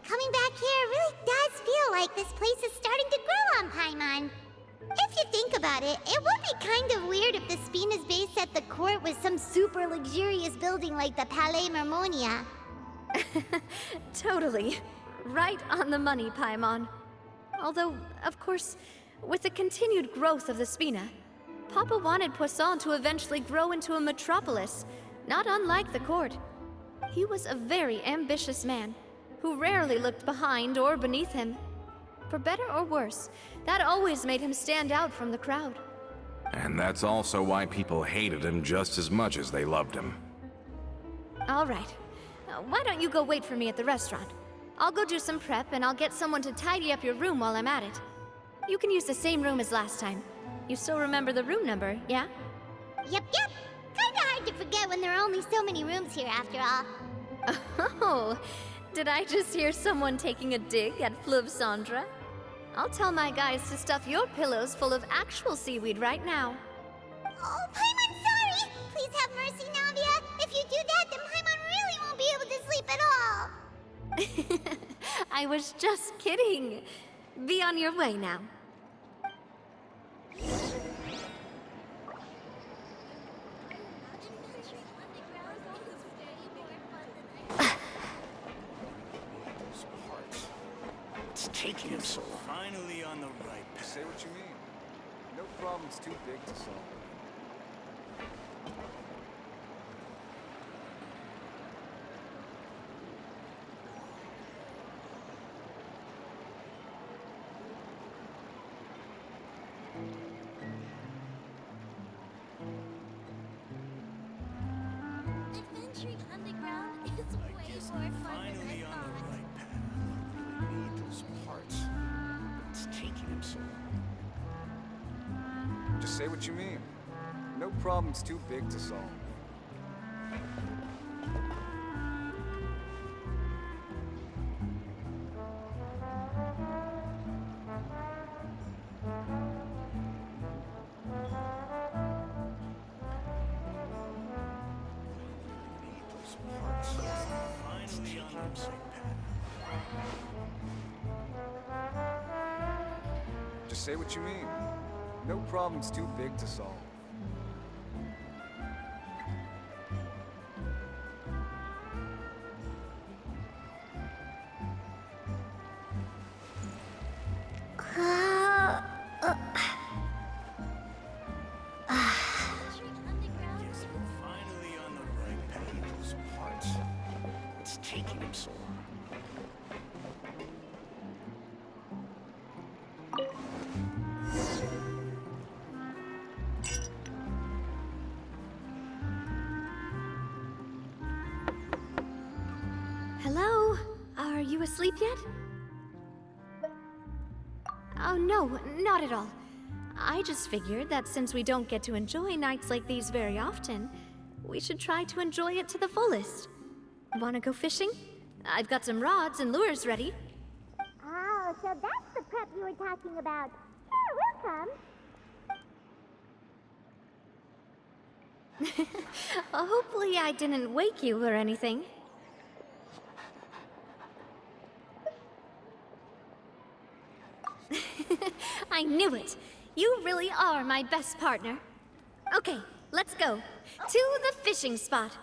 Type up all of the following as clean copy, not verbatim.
Coming back here really does feel like this place is starting to grow on Paimon. If you think about it, it would be kind of weird if the Spina's base at the court was some super luxurious building like the Palais Mermonia. Totally. Right on the money, Paimon. Although, of course, with the continued growth of the Spina, Papa wanted Poisson to eventually grow into a metropolis, not unlike the court. He was a very ambitious man, who rarely looked behind or beneath him. For better or worse, that always made him stand out from the crowd. And that's also why people hated him just as much as they loved him. All right. Why don't you go wait for me at the restaurant? I'll go do some prep and I'll get someone to tidy up your room while I'm at it. You can use the same room as last time. You still remember the room number, yeah? Yep. Kinda hard to forget when there are only so many rooms here after all. Oh, did I just hear someone taking a dig at Fleuve Cendre? I'll tell my guys to stuff your pillows full of actual seaweed right now. Oh, Paimon, sorry! Please have mercy, Navia. If you do that, then Paimon really won't be able to sleep at all. I was just kidding. Be on your way now. It's taking him so long. Finally on the right path. Say what you mean. No problem's too big to solve. Adventuring underground is way more fun than Finally I on the thought. right path. We need those parts. It's taking him so long. Just say what you mean. No problem's too big to solve. We need those parts. Finally on the right path. Just say what you mean. No problem's too big to solve. Yes, we're finally on the right path. We need those parts. It's taking him so long. Hello? Are you asleep yet? Oh, no, not at all. I just figured that since we don't get to enjoy nights like these very often, we should try to enjoy it to the fullest. Wanna go fishing? I've got some rods and lures ready. Oh, so that's the prep you were talking about. Sure, we'll come. Hopefully I didn't wake you or anything. I knew it! You really are my best partner. Okay, let's go. To the fishing spot.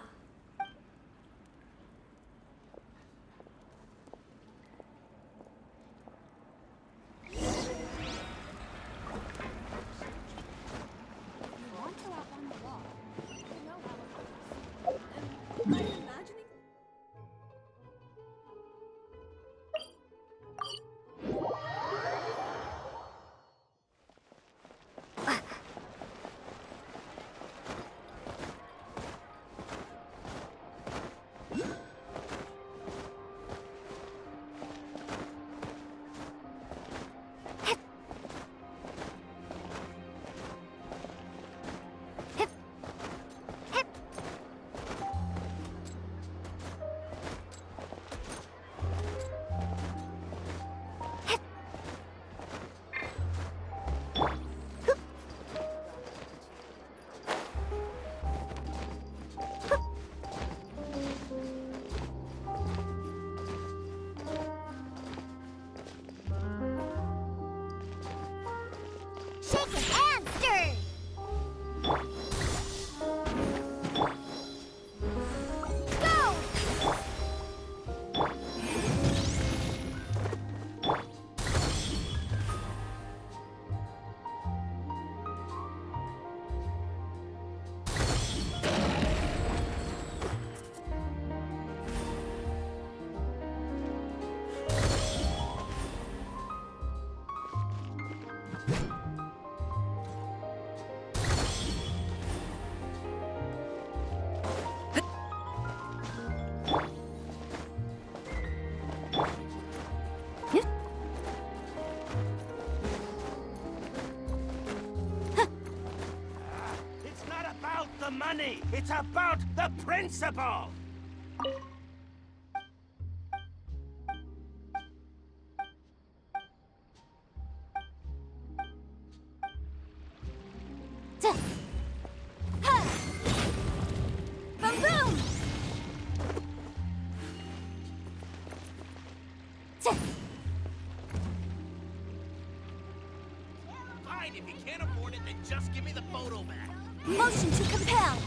It's about the principle! Boom boom! Fine, if you can't afford it, then just give me the photo back. Motion to compel!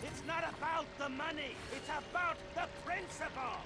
It's not about the money, it's about the principle!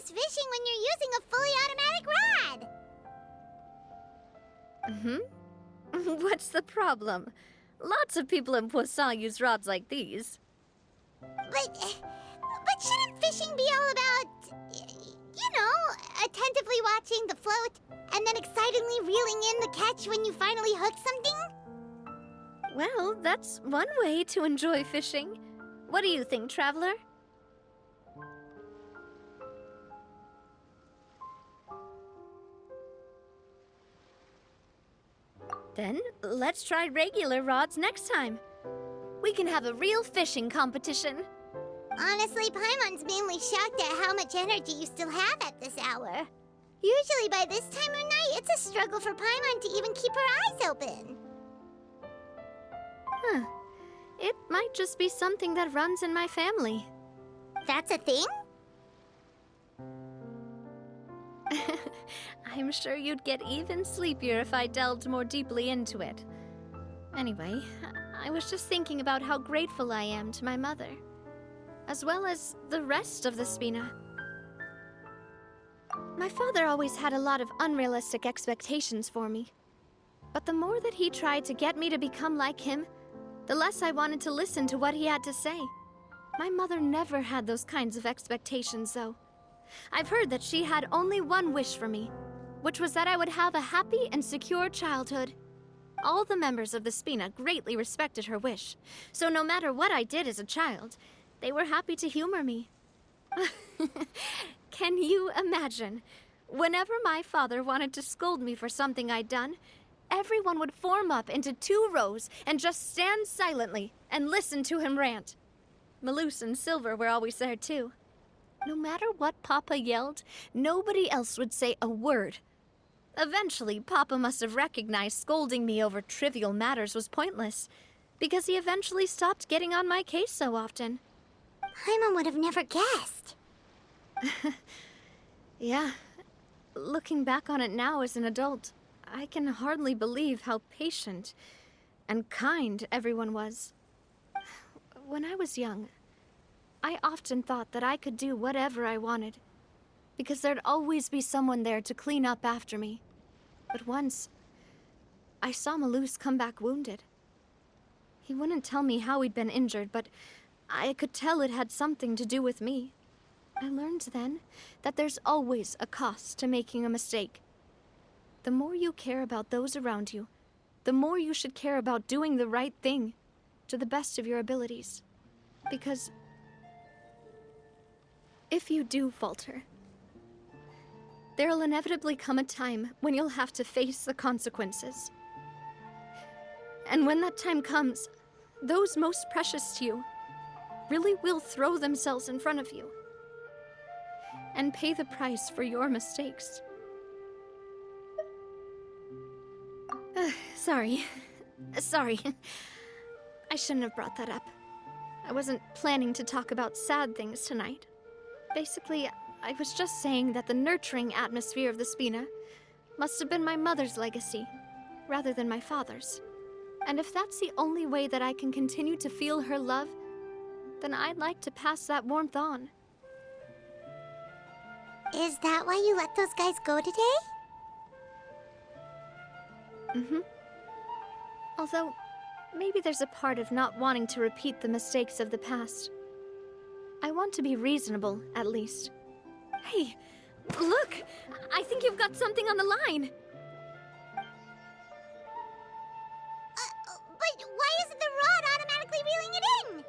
Fishing when you're using a fully automatic rod. What's the problem? Lots of people in Poisson use rods like these. But shouldn't fishing be all about, attentively watching the float and then excitedly reeling in the catch when you finally hook something? Well, that's one way to enjoy fishing. What do you think, Traveler? Then, let's try regular rods next time. We can have a real fishing competition. Honestly, Paimon's mainly shocked at how much energy you still have at this hour. Usually by this time of night, it's a struggle for Paimon to even keep her eyes open. Huh. It might just be something that runs in my family. That's a thing? I'm sure you'd get even sleepier if I delved more deeply into it. Anyway, I was just thinking about how grateful I am to my mother, as well as the rest of the Spina. My father always had a lot of unrealistic expectations for me. But the more that he tried to get me to become like him, the less I wanted to listen to what he had to say. My mother never had those kinds of expectations, though. I've heard that she had only one wish for me, which was that I would have a happy and secure childhood. All the members of the Spina greatly respected her wish, so no matter what I did as a child, they were happy to humor me. Can you imagine? Whenever my father wanted to scold me for something I'd done, everyone would form up into 2 rows and just stand silently and listen to him rant. Malouse and Silver were always there too. No matter what Papa yelled, nobody else would say a word. Eventually, Papa must have recognized scolding me over trivial matters was pointless, because he eventually stopped getting on my case so often. Paimon would have never guessed. Yeah. Looking back on it now as an adult, I can hardly believe how patient and kind everyone was. When I was young, I often thought that I could do whatever I wanted, because there'd always be someone there to clean up after me. But once, I saw Malouse come back wounded. He wouldn't tell me how he'd been injured, but I could tell it had something to do with me. I learned then that there's always a cost to making a mistake. The more you care about those around you, the more you should care about doing the right thing. to the best of your abilities. Because if you do falter, there'll inevitably come a time when you'll have to face the consequences. And when that time comes, those most precious to you really will throw themselves in front of you and pay the price for your mistakes. Sorry. I shouldn't have brought that up. I wasn't planning to talk about sad things tonight. Basically, I was just saying that the nurturing atmosphere of the Spina must have been my mother's legacy, rather than my father's. And if that's the only way that I can continue to feel her love, then I'd like to pass that warmth on. Is that why you let those guys go today? Mm-hmm. Although, maybe there's a part of not wanting to repeat the mistakes of the past. I want to be reasonable, at least. Hey, look! I think you've got something on the line! But why isn't the rod automatically reeling it in?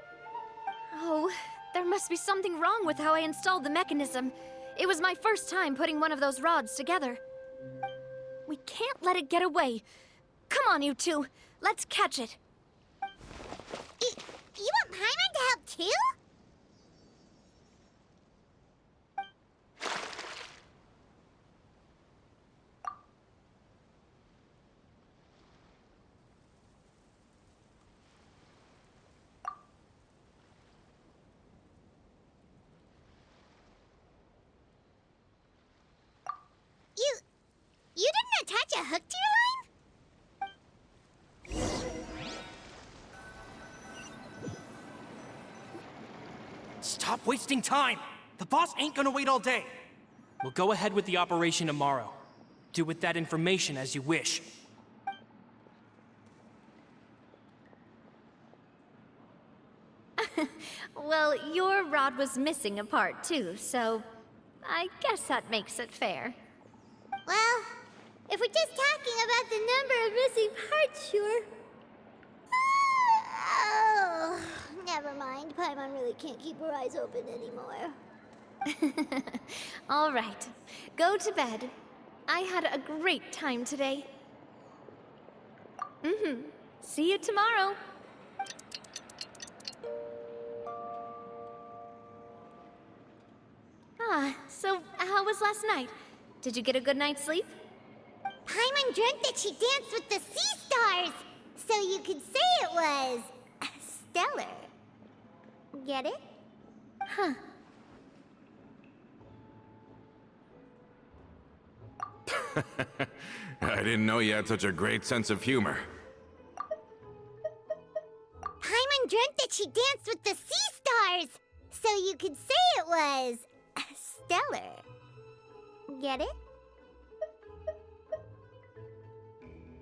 Oh, there must be something wrong with how I installed the mechanism. It was my first time putting one of those rods together. We can't let it get away. Come on, you two. Let's catch it. You want Paimon to help too? You didn't attach a hook to your line? Stop wasting time! The boss ain't gonna wait all day. We'll go ahead with the operation tomorrow. Do with that information as you wish. Well, your rod was missing a part too, so I guess that makes it fair. Well, if we're just talking about the number of missing parts, sure. Oh, never mind. Paimon really can't keep her eyes open anymore. All right, go to bed. I had a great time today. See you tomorrow. So how was last night? Did you get a good night's sleep? Paimon dreamt that she danced with the sea stars, so you could say it was stellar. Get it? Huh. I didn't know you had such a great sense of humor. Paimon dreamt that she danced with the sea stars, so you could say it was stellar. Get it?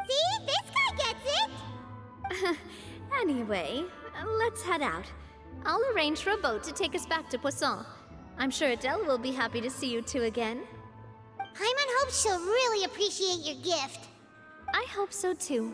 See? This guy gets it! Anyway, let's head out. I'll arrange for a boat to take us back to Poisson. I'm sure Adele will be happy to see you two again. Paimon hopes she'll really appreciate your gift. I hope so too.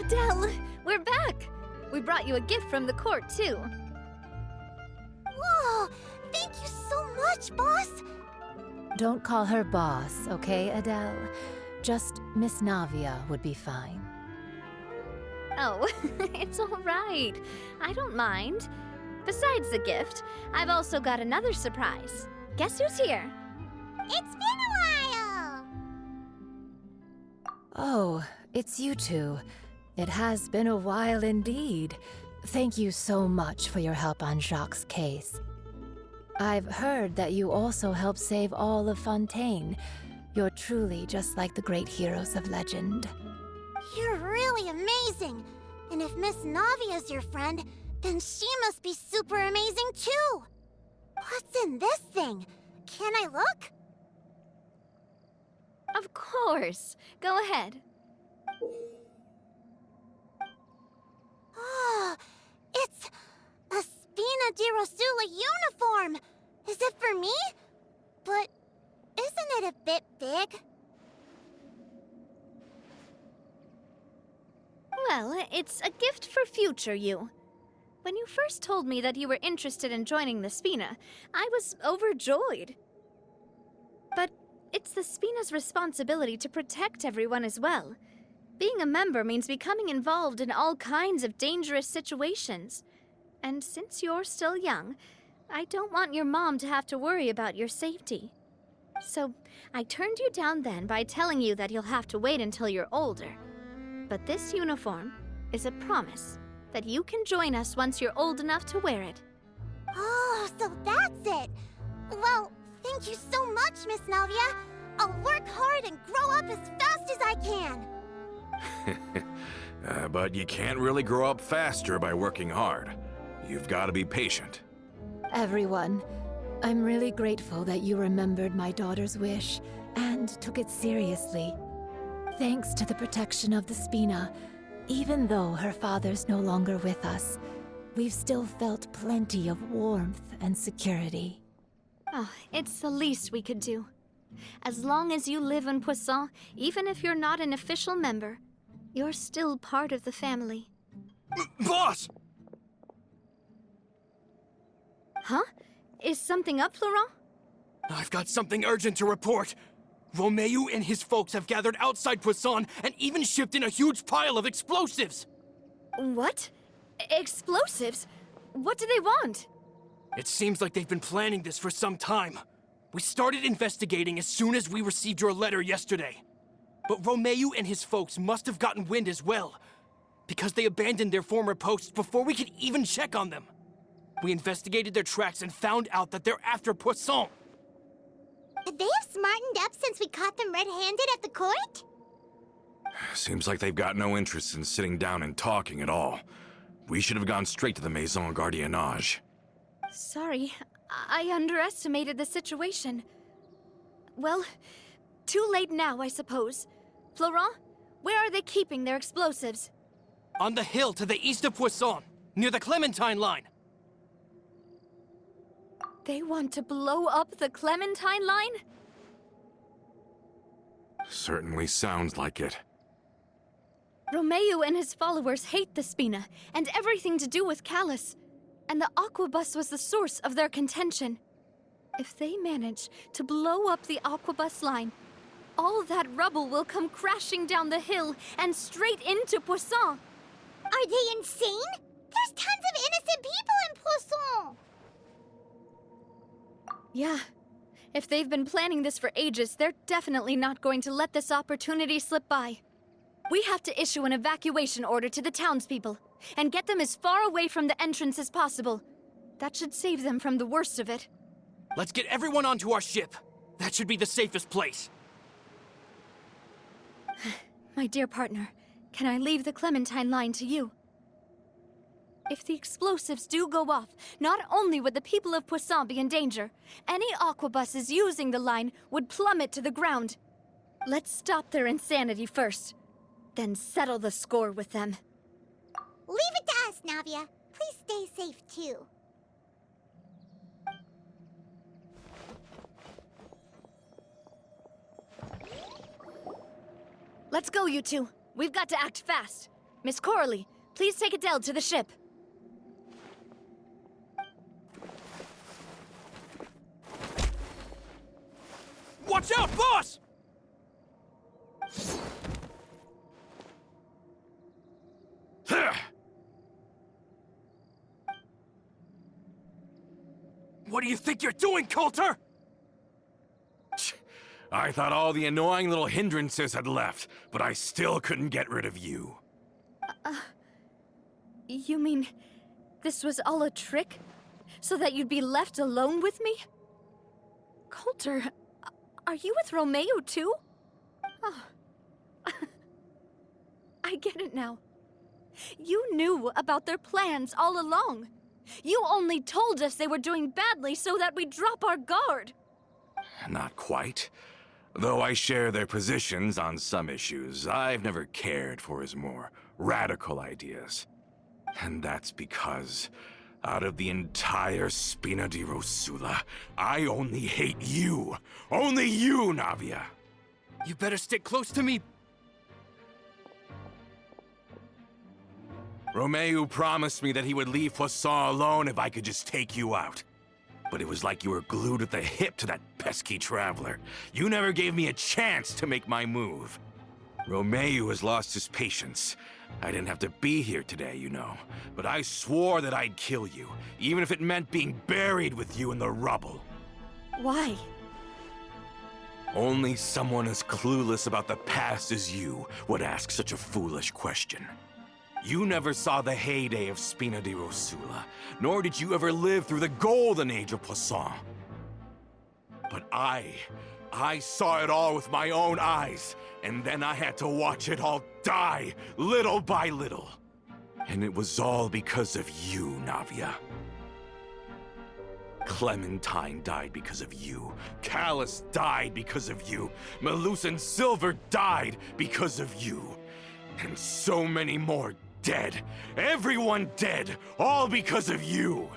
Adele, we're back! We brought you a gift from the court, too. Whoa! Thank you so much, boss! Don't call her boss, okay, Adele? Just Miss Navia would be fine. Oh, it's all right. I don't mind. Besides the gift, I've also got another surprise. Guess who's here? It's been a while! Oh, it's you two. It has been a while indeed. Thank you so much for your help on Jacques' case. I've heard that you also helped save all of Fontaine. You're truly just like the great heroes of legend. You're really amazing! And if Miss Navia's your friend, then she must be super amazing too! What's in this thing? Can I look? Of course. Go ahead. Oh, it's a Spina di Rosula uniform! Is it for me? But isn't it a bit big? Well, it's a gift for future you. When you first told me that you were interested in joining the Spina, I was overjoyed. But it's the Spina's responsibility to protect everyone as well. Being a member means becoming involved in all kinds of dangerous situations. And since you're still young, I don't want your mom to have to worry about your safety. So I turned you down then by telling you that you'll have to wait until you're older. But this uniform is a promise that you can join us once you're old enough to wear it. Oh, so that's it! Well, thank you so much, Miss Navia! I'll work hard and grow up as fast as I can! But you can't really grow up faster by working hard. You've got to be patient. Everyone, I'm really grateful that you remembered my daughter's wish and took it seriously. Thanks to the protection of the Spina, even though her father's no longer with us, we've still felt plenty of warmth and security. Oh, it's the least we could do. As long as you live in Poisson, even if you're not an official member, you're still part of the family. Boss! Huh? Is something up, Florent? I've got something urgent to report. Romeu and his folks have gathered outside Poisson and even shipped in a huge pile of explosives. What? Explosives? What do they want? It seems like they've been planning this for some time. We started investigating as soon as we received your letter yesterday. But Romeu and his folks must have gotten wind as well, because they abandoned their former posts before we could even check on them. We investigated their tracks and found out that they're after Poisson. They have smartened up since we caught them red-handed at the court? Seems like they've got no interest in sitting down and talking at all. We should have gone straight to the Maison Gardiennage. Sorry, I underestimated the situation. Well, too late now, I suppose. Florent, where are they keeping their explosives? On the hill to the east of Poisson, near the Clementine line. They want to blow up the Clementine line? Certainly sounds like it. Romeu and his followers hate the Spina and everything to do with Callus. And the Aquabus was the source of their contention. If they manage to blow up the Aquabus line, all that rubble will come crashing down the hill and straight into Poisson. Are they insane? There's tons of innocent people in Poisson! Yeah. If they've been planning this for ages, they're definitely not going to let this opportunity slip by. We have to issue an evacuation order to the townspeople and get them as far away from the entrance as possible. That should save them from the worst of it. Let's get everyone onto our ship. That should be the safest place. My dear partner, can I leave the Clementine line to you? If the explosives do go off, not only would the people of Poisson be in danger, any aquabuses using the line would plummet to the ground. Let's stop their insanity first, then settle the score with them. Leave it to us, Navia. Please stay safe, too. Let's go, you two. We've got to act fast. Miss Coralie, please take Adele to the ship. Watch out, boss! What do you think you're doing, Coulter? I thought all the annoying little hindrances had left, but I still couldn't get rid of you. You mean this was all a trick? So that you'd be left alone with me? Coulter, are you with Romeo too? Oh. I get it now. You knew about their plans all along. You only told us they were doing badly so that we'd drop our guard. Not quite. Though I share their positions on some issues, I've never cared for his more radical ideas. And that's because, out of the entire Spina di Rosula, I only hate you. Only you, Navia. You better stick close to me. Romeo promised me that he would leave Poisson alone if I could just take you out. But it was like you were glued at the hip to that pesky traveler. You never gave me a chance to make my move. Romeo has lost his patience. I didn't have to be here today, you know. But I swore that I'd kill you, even if it meant being buried with you in the rubble. Why? Only someone as clueless about the past as you would ask such a foolish question. You never saw the heyday of Spina di Rosula, nor did you ever live through the golden age of Poisson. But I saw it all with my own eyes, and then I had to watch it all die, little by little. And it was all because of you, Navia. Clementine died because of you. Callus died because of you. Malus and Silver died because of you. And so many more dead. Everyone dead, all because of you.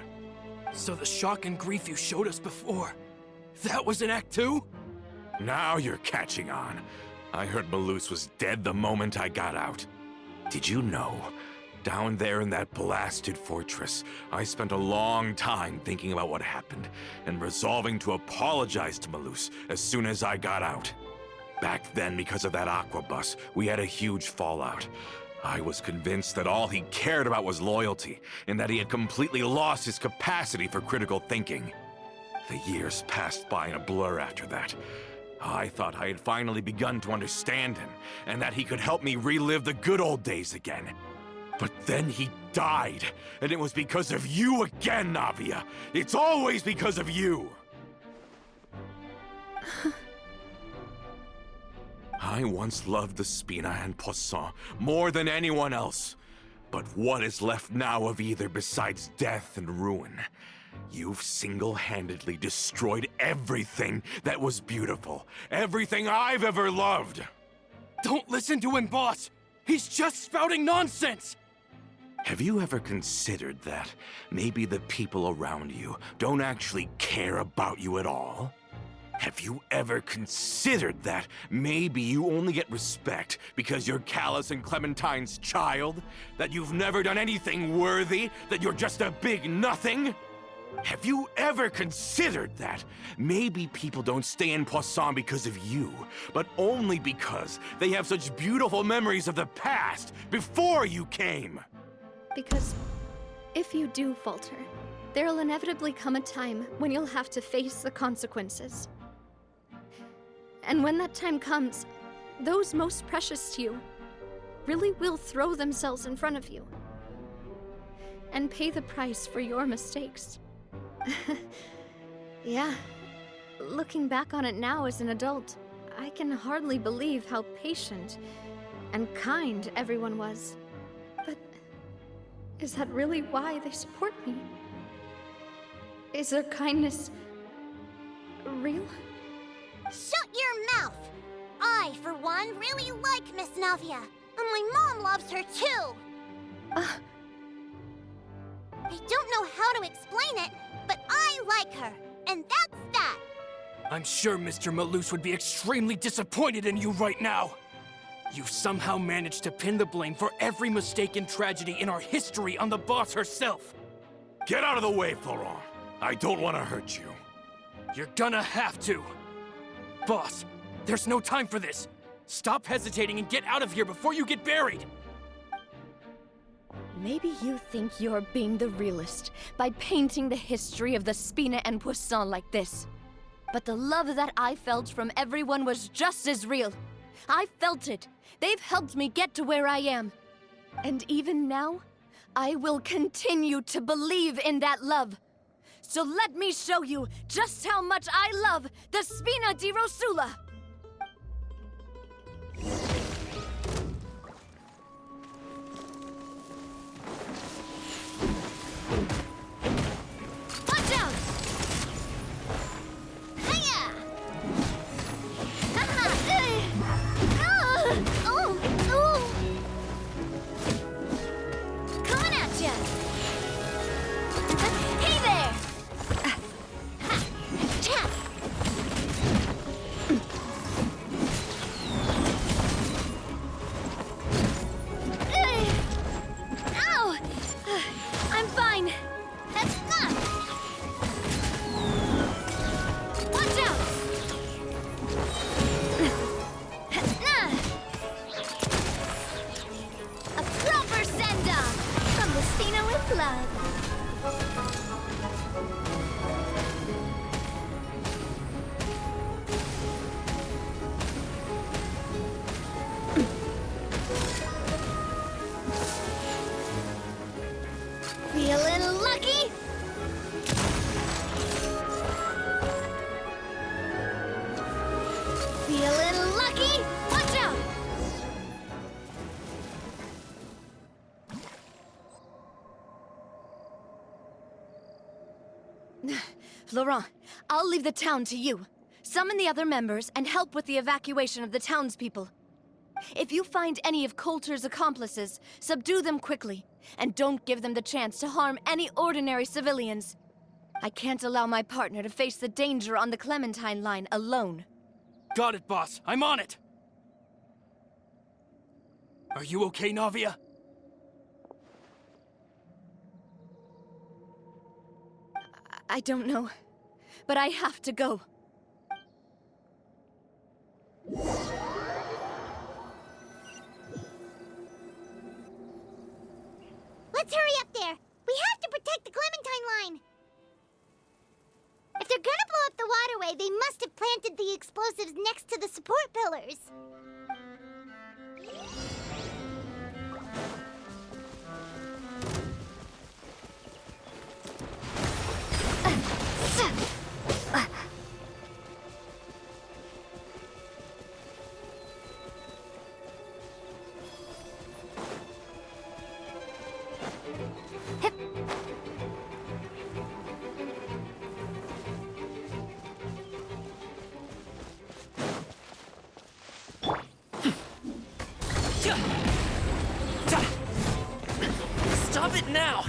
So the shock and grief you showed us before, that was in Act 2? Now you're catching on. I heard Malus was dead the moment I got out. Did you know? Down there in that blasted fortress, I spent a long time thinking about what happened and resolving to apologize to Malus as soon as I got out. Back then, because of that aqua bus, we had a huge fallout. I was convinced that all he cared about was loyalty, and that he had completely lost his capacity for critical thinking. The years passed by in a blur after that. I thought I had finally begun to understand him, and that he could help me relive the good old days again. But then he died, and it was because of you again, Navia. It's always because of you. I once loved the Spina and Poisson more than anyone else. But what is left now of either besides death and ruin? You've single-handedly destroyed everything that was beautiful. Everything I've ever loved. Don't listen to him, boss! He's just spouting nonsense! Have you ever considered that maybe the people around you don't actually care about you at all? Have you ever considered that maybe you only get respect because you're Callus and Clementine's child? That you've never done anything worthy? That you're just a big nothing? Have you ever considered that maybe people don't stay in Poisson because of you, but only because they have such beautiful memories of the past before you came? Because if you do falter, there'll inevitably come a time when you'll have to face the consequences. And when that time comes, those most precious to you really will throw themselves in front of you and pay the price for your mistakes. Yeah, looking back on it now as an adult, I can hardly believe how patient and kind everyone was. But is that really why they support me? Is their kindness real? Shut your mouth! I, for one, really like Miss Navia, and my mom loves her too! I don't know how to explain it, but I like her, and that's that! I'm sure Mr. Malus would be extremely disappointed in you right now. You've somehow managed to pin the blame for every mistaken tragedy in our history on the boss herself. Get out of the way, Florent. I don't want to hurt you. You're gonna have to. Boss, there's no time for this. Stop hesitating and get out of here before you get buried. Maybe you think you're being the realist by painting the history of the Spina and Poisson like this. But the love that I felt from everyone was just as real. I felt it. They've helped me get to where I am. And even now, I will continue to believe in that love. So let me show you just how much I love the Spina di Rosula. Watch out! Hiya! Coming at ya! Hey there! Ow! I'm fine. Watch out! A proper send-off from the Spina with love. Feeling lucky? Feeling lucky? Watch out! Laurent, I'll leave the town to you. Summon the other members and help with the evacuation of the townspeople. If you find any of Coulter's accomplices, subdue them quickly, and don't give them the chance to harm any ordinary civilians. I can't allow my partner to face the danger on the Clementine line alone. Got it, boss. I'm on it. Are you okay, Navia? I don't know, but I have to go. Let's hurry up there. We have to protect the Clementine line. If they're gonna blow up the waterway, they must have planted the explosives next to the support pillars. Stop it now!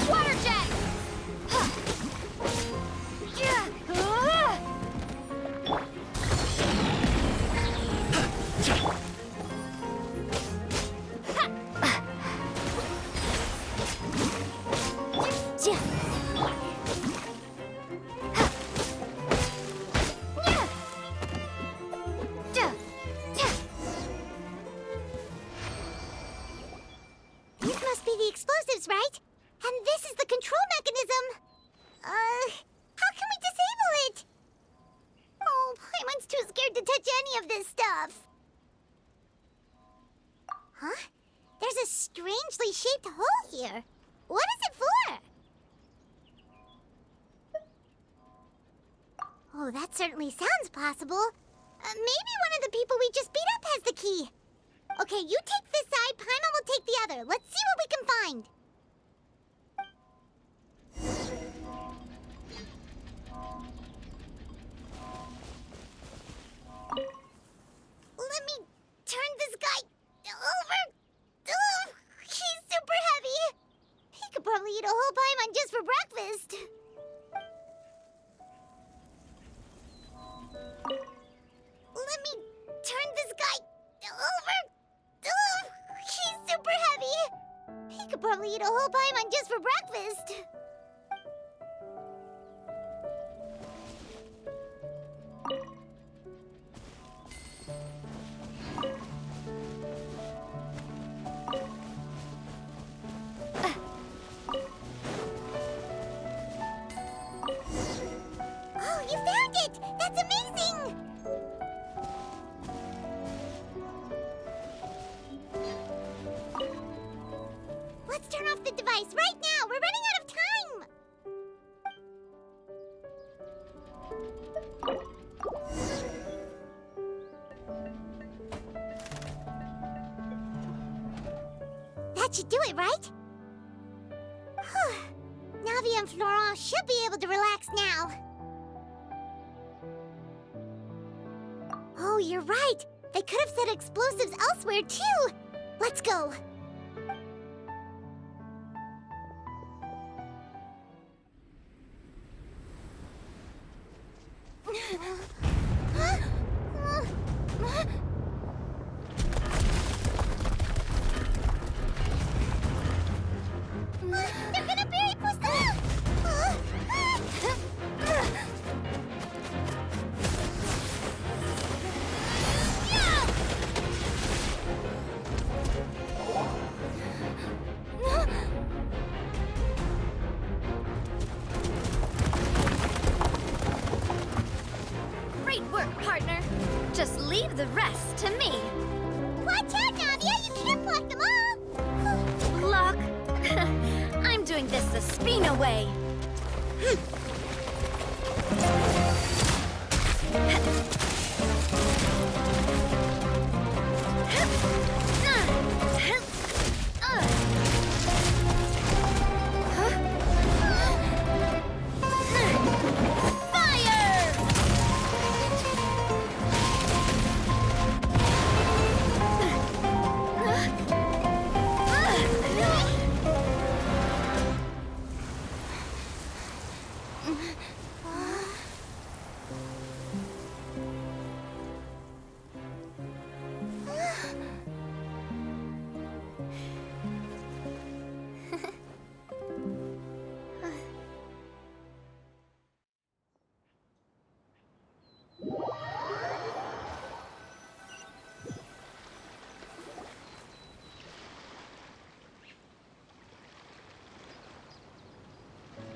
Water jet! These must be the explosives, right? And this is the control mechanism. How can we disable it? Oh, Paimon's too scared to touch any of this stuff. Huh? There's a strangely shaped hole here. What is it for? Oh, that certainly sounds possible. Maybe one of the people we just beat up has the key. Okay, you take this side, Paimon will take the other. Let's see what we can find. Let me turn this guy over. He's super heavy. probably eat a whole paimon just for breakfast. Let me turn this guy over. Ugh, he's super heavy. He could probably eat a whole paimon just for breakfast. Oh, you found it! That's amazing! Let's turn off the device right now! We're running out of time! That should do it, right? Whew. Navi and Florent should be able to relax now. Oh, you're right. They could have set explosives elsewhere, too. Let's go. They're gonna bury Poisson! Great work, partner. Just leave the rest to me. Watch out, Navia! You can't block them all! Block. I'm doing this the Spina way.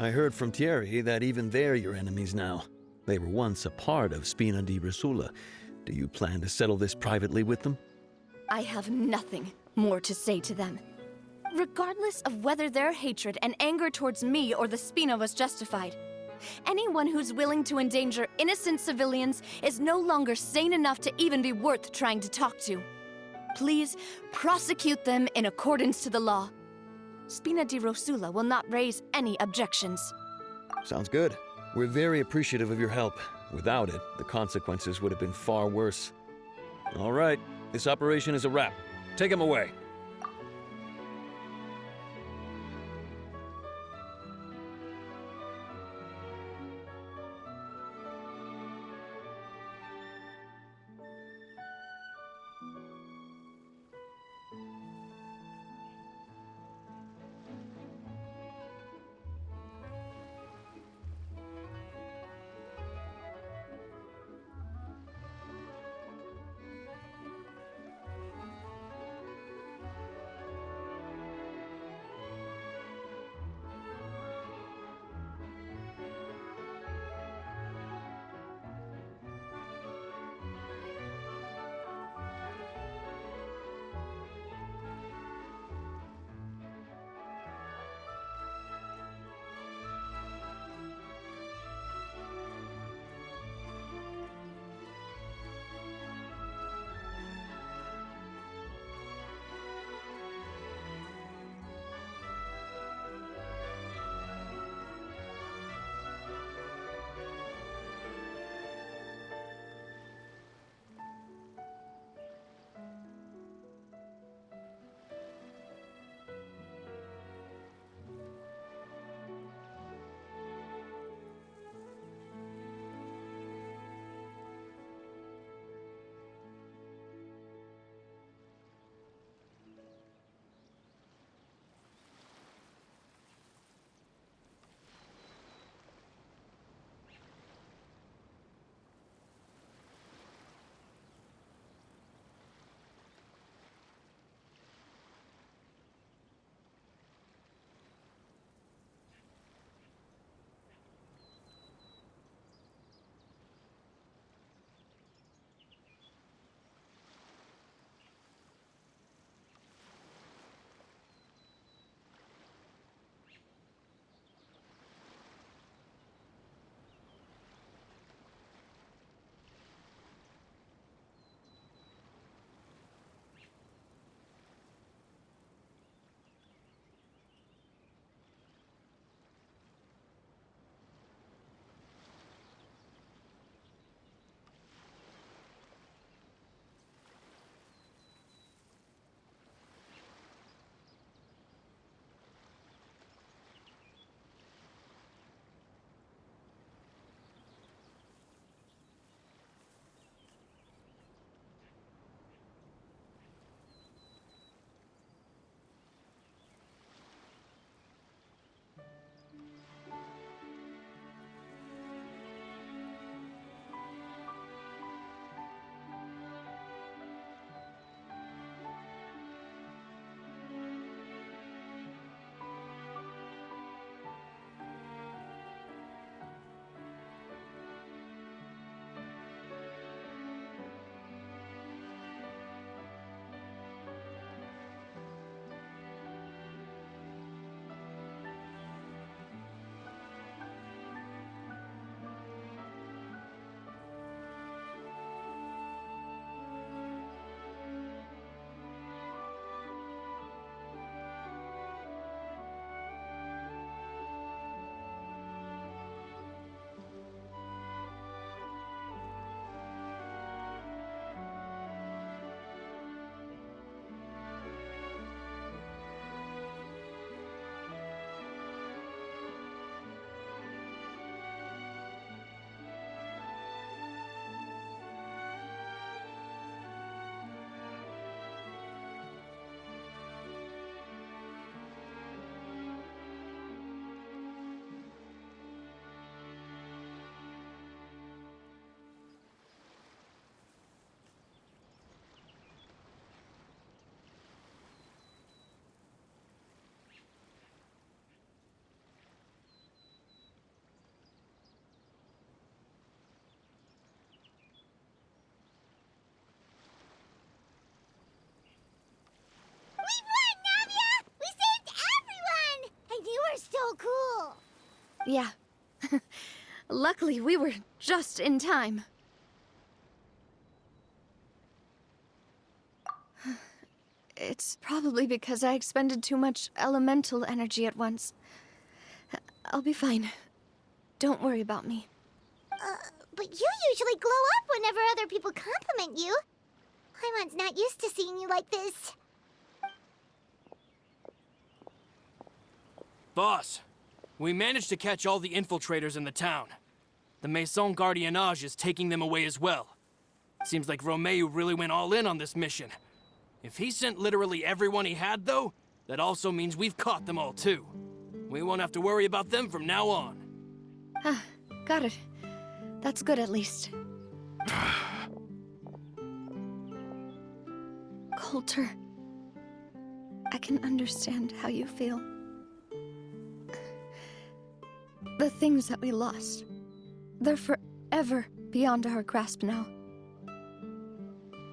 I heard from Thierry that even they're your enemies now. They were once a part of Spina di Rosula. Do you plan to settle this privately with them? I have nothing more to say to them. Regardless of whether their hatred and anger towards me or the Spina was justified, anyone who's willing to endanger innocent civilians is no longer sane enough to even be worth trying to talk to. Please prosecute them in accordance to the law. Spina di Rosula will not raise any objections. Sounds good. We're very appreciative of your help. Without it, the consequences would have been far worse. All right, this operation is a wrap. Take him away. cool! Yeah. Luckily, we were just in time. It's probably because I expended too much elemental energy at once. I'll be fine. Don't worry about me. But you usually glow up whenever other people compliment you. Paimon's not used to seeing you like this. Boss, we managed to catch all the infiltrators in the town. The Maison Gardiennage is taking them away as well. Seems like Romeu really went all in on this mission. If he sent literally everyone he had, though, that also means we've caught them all, too. We won't have to worry about them from now on. Got it. That's good, at least. Coulter, I can understand how you feel. The things that we lost, they're forever beyond our grasp now.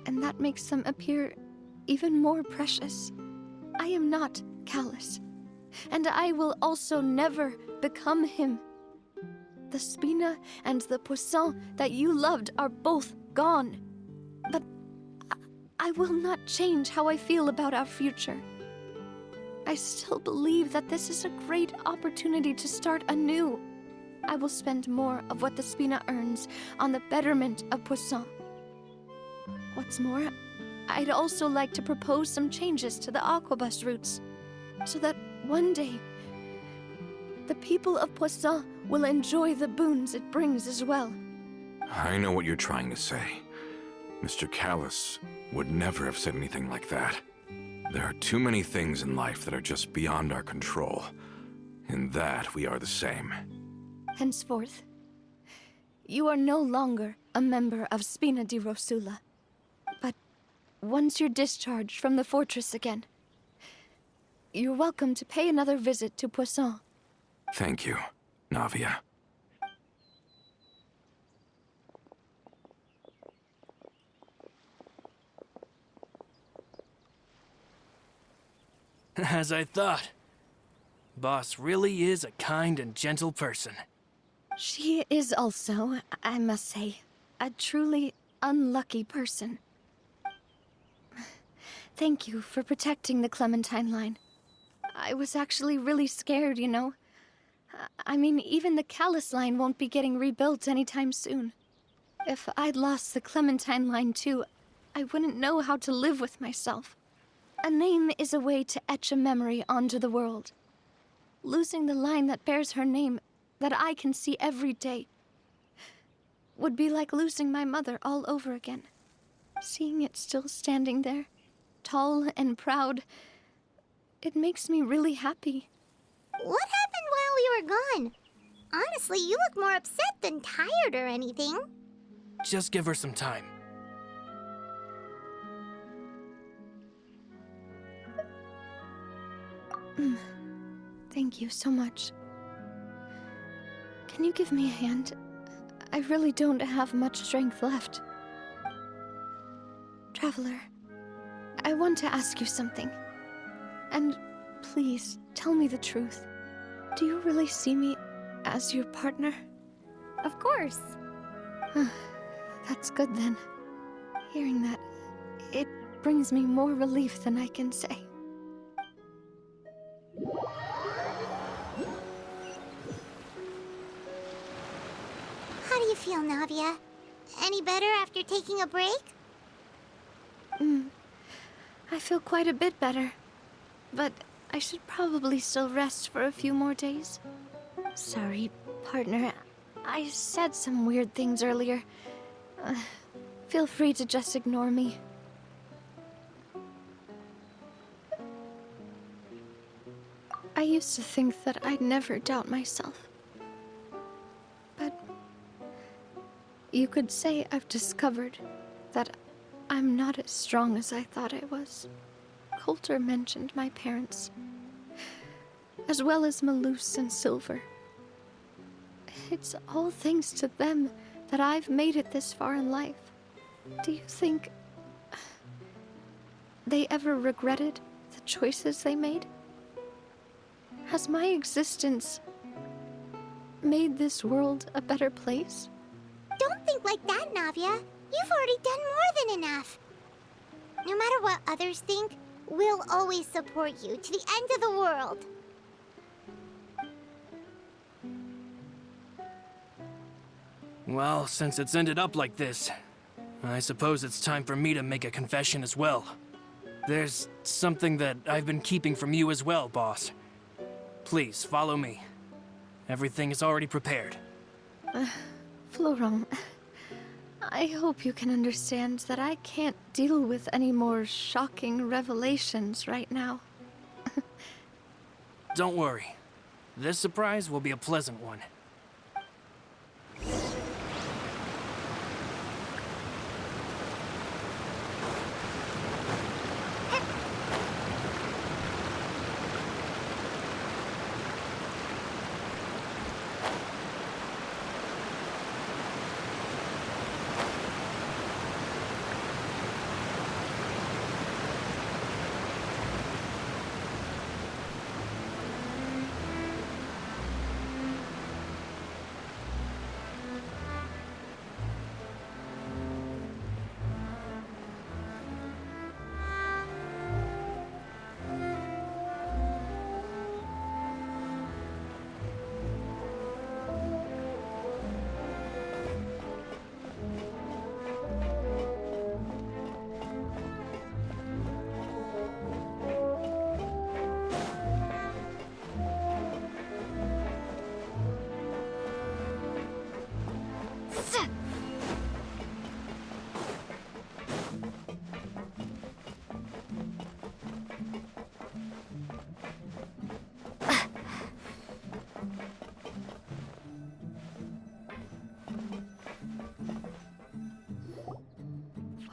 And that makes them appear even more precious. I am not callous, and I will also never become him. The Spina and the Poisson that you loved are both gone. But I will not change how I feel about our future. I still believe that this is a great opportunity to start anew. I will spend more of what the Spina earns on the betterment of Poisson. What's more, I'd also like to propose some changes to the Aquabus routes, so that one day, the people of Poisson will enjoy the boons it brings as well. I know what you're trying to say. Mr. Callus would never have said anything like that. There are too many things in life that are just beyond our control. In that, we are the same. Henceforth, you are no longer a member of Spina di Rosula. But once you're discharged from the fortress again, you're welcome to pay another visit to Poisson. Thank you, Navia. As I thought. Boss really is a kind and gentle person. She is also, I must say, a truly unlucky person. Thank you for protecting the Clementine line. I was actually really scared, you know. I mean, even the Callus line won't be getting rebuilt anytime soon. If I'd lost the Clementine line too, I wouldn't know how to live with myself. A name is a way to etch a memory onto the world. Losing the line that bears her name, that I can see every day, would be like losing my mother all over again. Seeing it still standing there, tall and proud, it makes me really happy. What happened while we were gone? Honestly, you look more upset than tired or anything. Just give her some time. Thank you so much. Can you give me a hand? I really don't have much strength left. Traveler, I want to ask you something. And please, tell me the truth. Do you really see me as your partner? Of course. That's good then. Hearing that, it brings me more relief than I can say. How do you feel, Navia? Any better after taking a break? I feel quite a bit better. But I should probably still rest for a few more days. Sorry, partner. I said some weird things earlier. Feel free to just ignore me. I used to think that I'd never doubt myself. But you could say I've discovered that I'm not as strong as I thought I was. Coulter mentioned my parents, as well as Malus and Silver. It's all thanks to them that I've made it this far in life. Do you think they ever regretted the choices they made? Has my existence made this world a better place? Don't think like that, Navia. You've already done more than enough. No matter what others think, we'll always support you to the end of the world. Well, since it's ended up like this, I suppose it's time for me to make a confession as well. There's something that I've been keeping from you as well, boss. Please, follow me. Everything is already prepared. Florent, I hope you can understand that I can't deal with any more shocking revelations right now. Don't worry. This surprise will be a pleasant one.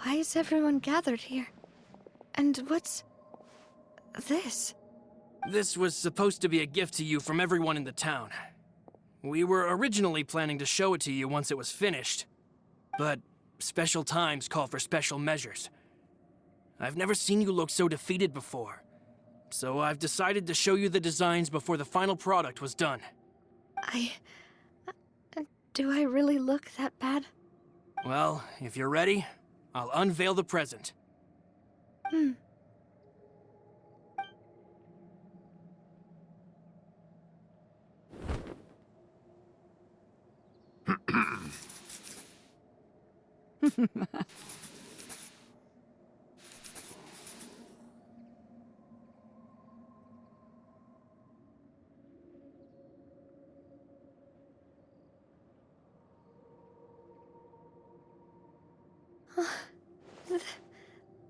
Why is everyone gathered here? And what's this? This was supposed to be a gift to you from everyone in the town. We were originally planning to show it to you once it was finished, but special times call for special measures. I've never seen you look so defeated before, so I've decided to show you the designs before the final product was done. Do I really look that bad? Well, if you're ready, I'll unveil the present.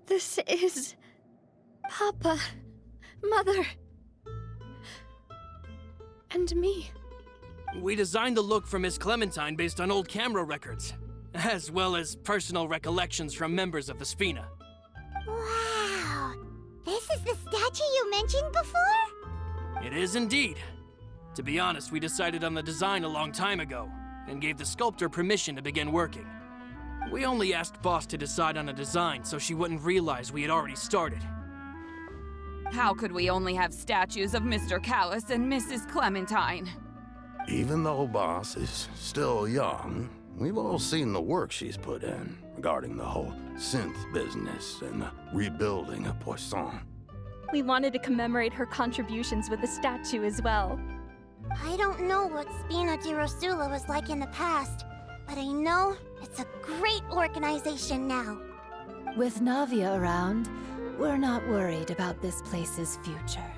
This is... Papa, Mother, and me. We designed the look for Miss Clementine based on old camera records, as well as personal recollections from members of the Spina. Wow! This is the statue you mentioned before? It is indeed. To be honest, we decided on the design a long time ago, and gave the sculptor permission to begin working. We only asked Boss to decide on a design so she wouldn't realize we had already started. How could we only have statues of Mr. Callus and Mrs. Clementine? Even though Boss is still young, we've all seen the work she's put in regarding the whole synth business and the rebuilding of Poisson. We wanted to commemorate her contributions with a statue as well. I don't know what Spina di Rosula was like in the past, but I know it's a great organization now. With Navia around, we're not worried about this place's future.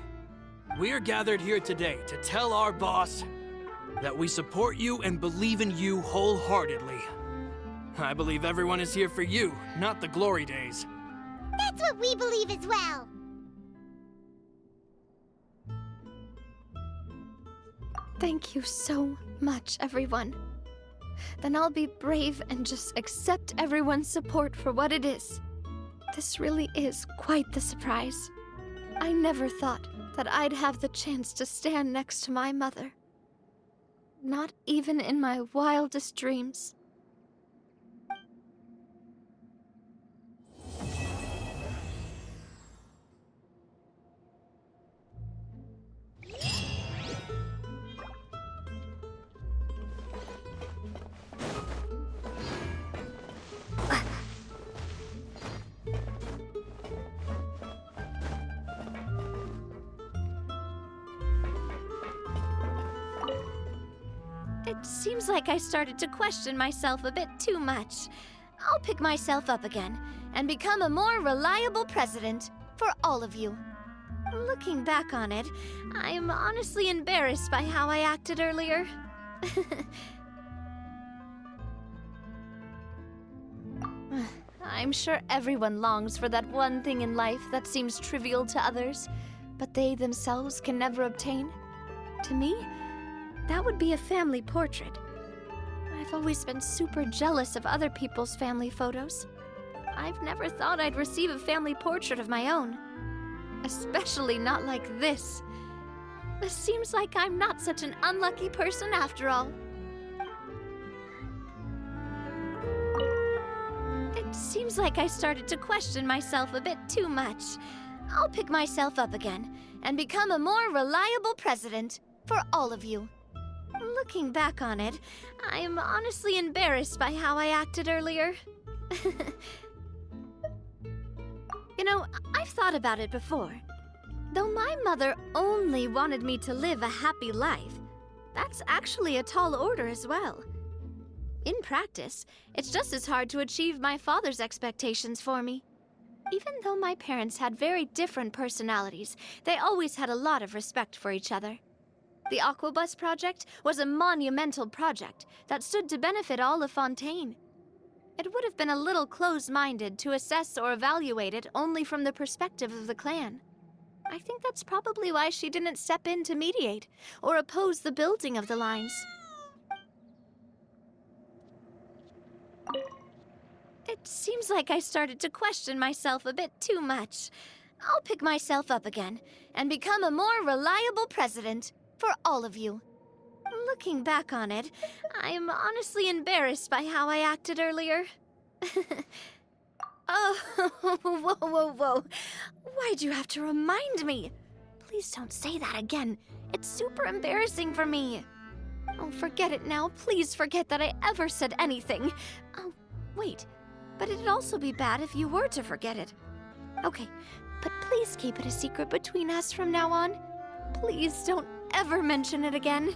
We're gathered here today to tell our boss that we support you and believe in you wholeheartedly. I believe everyone is here for you, not the glory days. That's what we believe as well. Thank you so much, everyone. Then I'll be brave and just accept everyone's support for what it is. This really is quite the surprise. I never thought that I'd have the chance to stand next to my mother. Not even in my wildest dreams. It seems like I started to question myself a bit too much. I'll pick myself up again and become a more reliable president for all of you. Looking back on it, I'm honestly embarrassed by how I acted earlier. I'm sure everyone longs for that one thing in life that seems trivial to others, but they themselves can never obtain. To me, that would be a family portrait. I've always been super jealous of other people's family photos. I've never thought I'd receive a family portrait of my own. Especially not like this. It seems like I'm not such an unlucky person after all. It seems like I started to question myself a bit too much. I'll pick myself up again and become a more reliable president for all of you. Looking back on it, I'm honestly embarrassed by how I acted earlier. You know, I've thought about it before. Though my mother only wanted me to live a happy life, that's actually a tall order as well. In practice, it's just as hard to achieve my father's expectations for me. Even though my parents had very different personalities, they always had a lot of respect for each other. The Aquabus project was a monumental project that stood to benefit all of Fontaine. It would have been a little close-minded to assess or evaluate it only from the perspective of the clan. I think that's probably why she didn't step in to mediate or oppose the building of the lines. It seems like I started to question myself a bit too much. I'll pick myself up again and become a more reliable president for all of you. Looking back on it, I'm honestly embarrassed by how I acted earlier. Oh, whoa. Why'd you have to remind me? Please don't say that again. It's super embarrassing for me. Oh, forget it now. Please forget that I ever said anything. Oh, wait. But it'd also be bad if you were to forget it. Okay, but please keep it a secret between us from now on. Please don't ever mention it again.